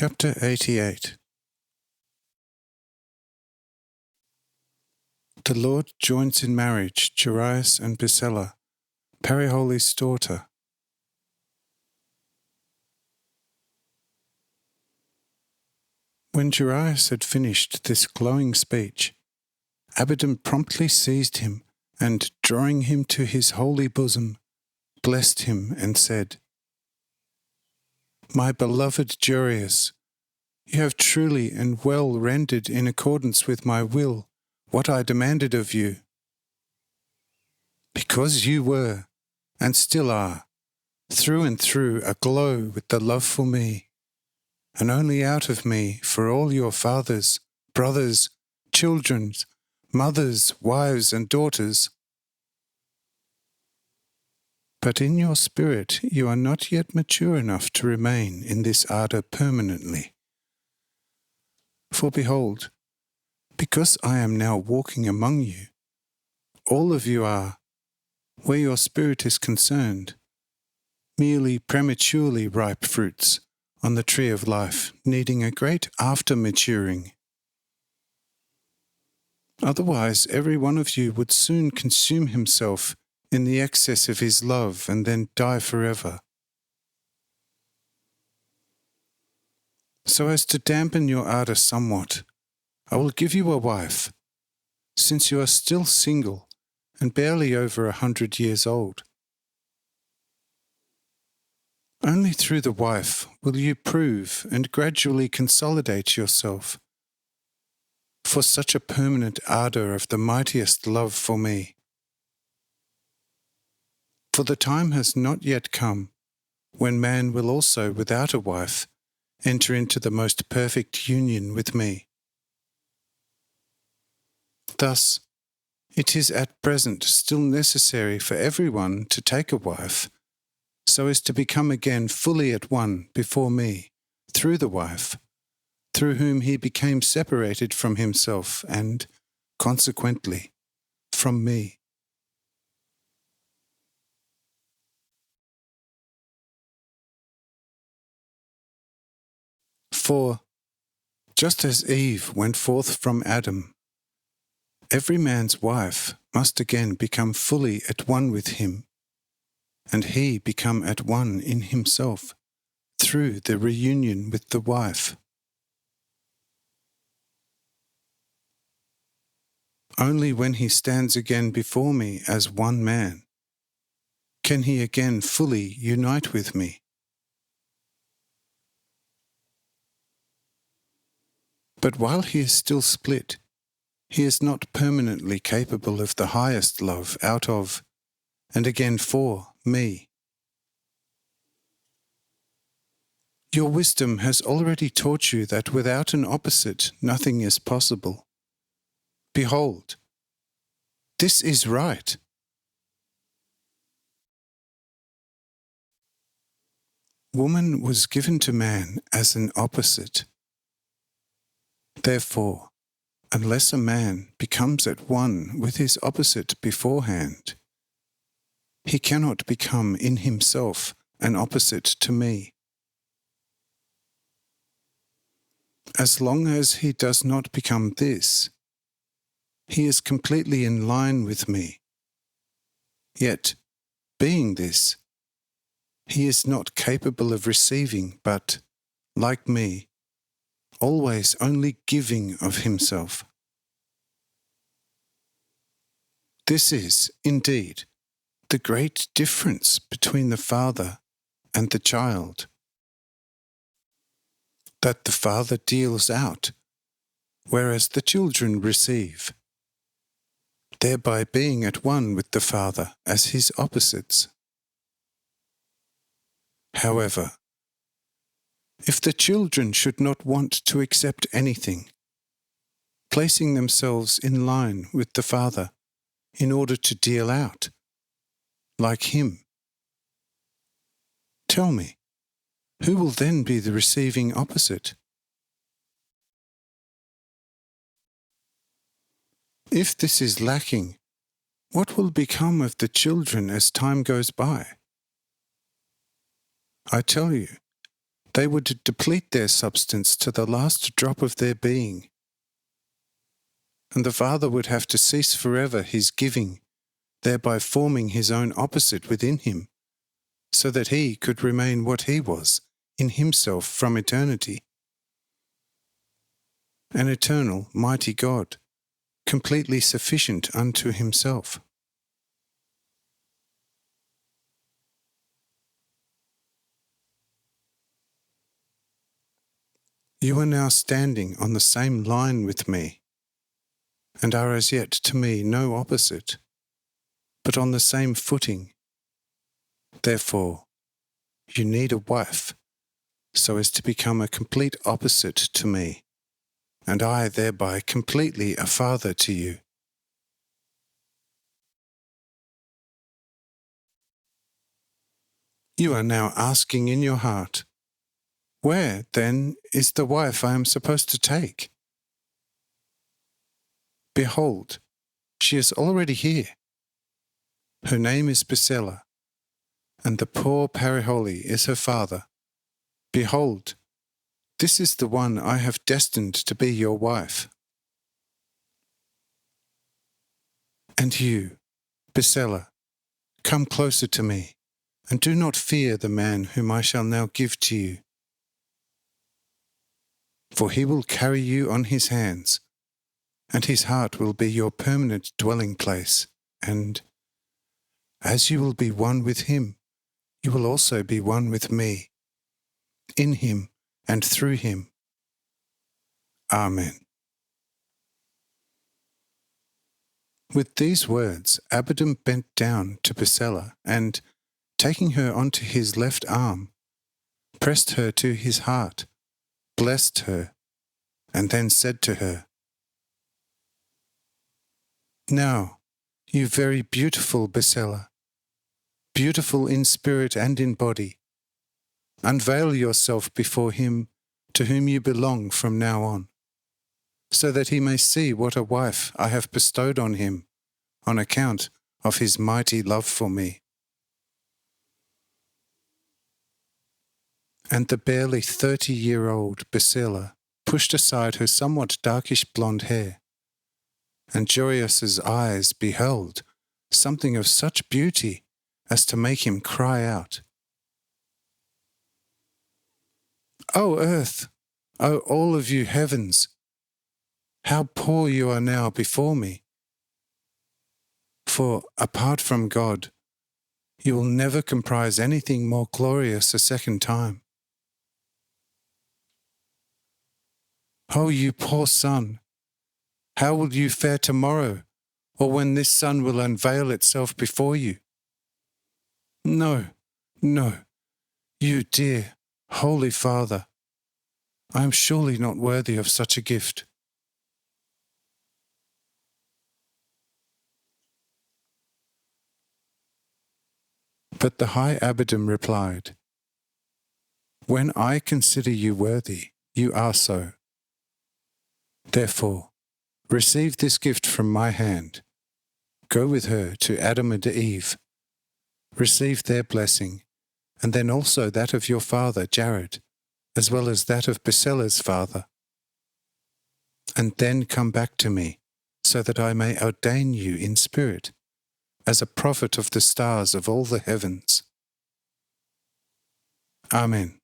Chapter 88. The Lord joins in marriage Jairus and Priscilla, Pariholy's daughter. When Jairus had finished this glowing speech, Abidan promptly seized him and, drawing him to his holy bosom, blessed him and said, "My beloved Jairus, you have truly and well rendered in accordance with my will what I demanded of you. Because you were, and still are, through and through aglow with the love for me, and only out of me for all your fathers, brothers, children, mothers, wives, and daughters. But in your spirit you are not yet mature enough to remain in this ardour permanently. For behold, because I am now walking among you, all of you are, where your spirit is concerned, merely prematurely ripe fruits on the tree of life, needing a great after-maturing. Otherwise, every one of you would soon consume himself in the excess of his love and then die forever. So as to dampen your ardour somewhat, I will give you a wife, since you are still single and barely over 100 years old. Only through the wife will you prove and gradually consolidate yourself for such a permanent ardour of the mightiest love for me. For the time has not yet come when man will also, without a wife, enter into the most perfect union with me. Thus, it is at present still necessary for everyone to take a wife, so as to become again fully at one before me, through the wife, through whom he became separated from himself and, consequently, from me. For, just as Eve went forth from Adam, every man's wife must again become fully at one with him, and he become at one in himself through the reunion with the wife. Only when he stands again before me as one man can he again fully unite with me. But while he is still split, he is not permanently capable of the highest love out of, and again for, me. Your wisdom has already taught you that without an opposite nothing is possible. Behold, this is right. Woman was given to man as an opposite. Therefore, unless a man becomes at one with his opposite beforehand, he cannot become in himself an opposite to me. As long as he does not become this, he is completely in line with me. Yet, being this, he is not capable of receiving, but, like me, always only giving of himself. This is, indeed, the great difference between the father and the child, that the father deals out, whereas the children receive, thereby being at one with the father as his opposites. However, if the children should not want to accept anything, placing themselves in line with the father in order to deal out, like him, tell me, who will then be the receiving opposite? If this is lacking, what will become of the children as time goes by? I tell you, They would deplete their substance to the last drop of their being, and the Father would have to cease forever his giving, thereby forming his own opposite within him, so that he could remain what he was in himself from eternity. An eternal, mighty God, completely sufficient unto himself. You are now standing on the same line with me, and are as yet to me no opposite, but on the same footing. Therefore, you need a wife, so as to become a complete opposite to me, and I thereby completely a father to you. You are now asking in your heart, where, then, is the wife I am supposed to take? Behold, she is already here. Her name is Priscilla, and the poor Pariholi is her father. Behold, this is the one I have destined to be your wife. And you, Priscilla, come closer to me, and do not fear the man whom I shall now give to you. For he will carry you on his hands, and his heart will be your permanent dwelling place, and as you will be one with him, you will also be one with me, in him and through him. Amen. With these words, Abaddon bent down to Priscilla and, taking her onto his left arm, pressed her to his heart, blessed her, and then said to her, Now, you very beautiful Priscilla, beautiful in spirit and in body, unveil yourself before him to whom you belong from now on, so that he may see what a wife I have bestowed on him on account of his mighty love for me. And the barely 30-year-old Priscilla pushed aside her somewhat darkish blonde hair, and Joyous' eyes beheld something of such beauty as to make him cry out, O earth, O all of you heavens, how poor you are now before me! For, apart from God, you will never comprise anything more glorious a second time. O you poor sun, how will you fare tomorrow, or when this sun will unveil itself before you? No, no, you dear, Holy Father, I am surely not worthy of such a gift. But the high abbot replied, When I consider you worthy, you are so. Therefore, receive this gift from my hand. Go with her to Adam and Eve. Receive their blessing, and then also that of your father Jared, as well as that of Priscilla's father. And then come back to me, so that I may ordain you in spirit, as a prophet of the stars of all the heavens. Amen.